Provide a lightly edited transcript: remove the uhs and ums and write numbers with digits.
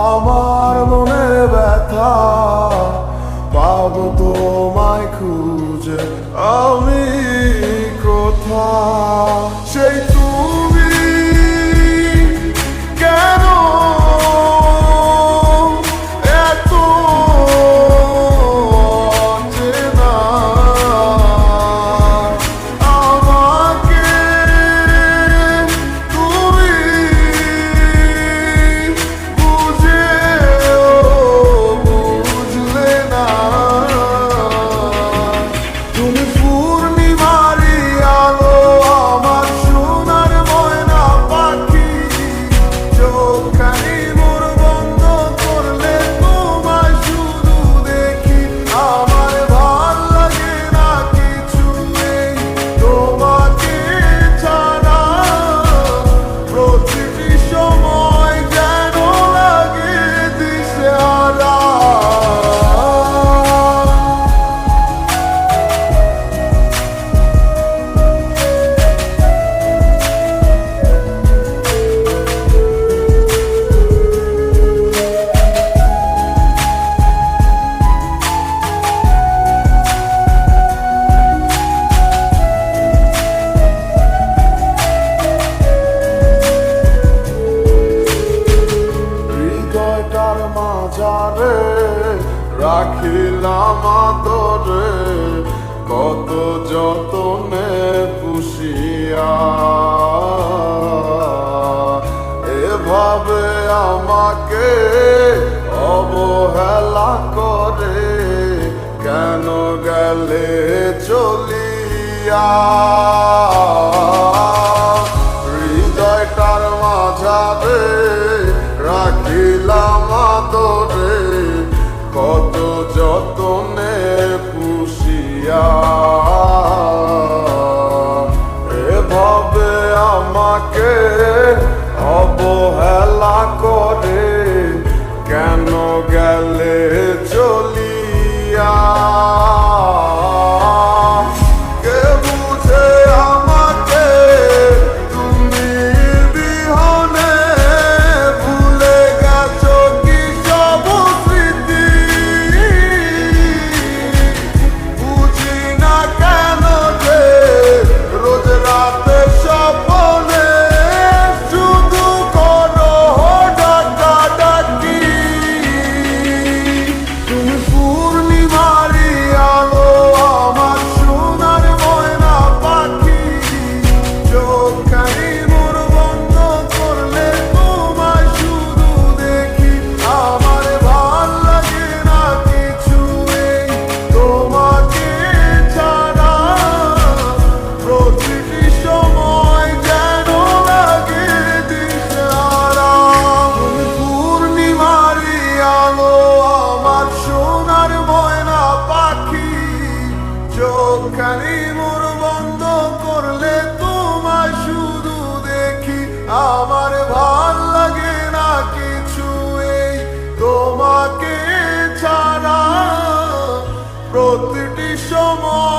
আমার মনের ব্যথা পাবো তোমায় খুঁজে আমি কোথায় সেই তুমি কেন এত চেনা আমাকে তুমি বুঝলে না তুমি পূর্ণিমারি আলো আমার সোনার ময়না পাখি চোখখানি মোর বন্ধ করলে তোমায় শুধু দেখি আমার ভাল লাগে না কিছু নেই তোমাকে ছাড়া প্রতিটি সময় যেন লাগে দিশেহারা হৃদয়টার মাঝারে রাখিলাম আদরে কত যতনে পুষিয়া এভাবে আমাকে অবহেলা করে কেন গেলে চলিয়া হৃদয়টার মাঝারে রাখিলাম আদরে কত যতনে পুষিয়া এভাবে আমাকে অবহেলা করে কেন গেলে চলিয়া কে বুঝে আমাকে তুমি বিহনে ভুলে গেছো কি সব স্মৃতি বুঝি না কেন যে রোজ রাতে স্বপ্নে শুধু করো ডাকাডাকি তুমি পূর্ণিমারি আলো আমার সোনার ময়না পাখি চোখখানি মোর বন্ধ করলে তোমায় শুধু দেখি আমার ভাল লাগে না কিছু নেই তোমাকে ছাড়া প্রতিটি সময় যেন লাগে দিশেহারা তুমি পূর্ণিমারি আলো আমার সোনার ময়না পাখি চোখখানি মোর বন্ধ করলে তোমায় শুধু দেখি আমার ভাল লাগে না কিছু এই তোমাকে ছাড়া প্রতিটি সময়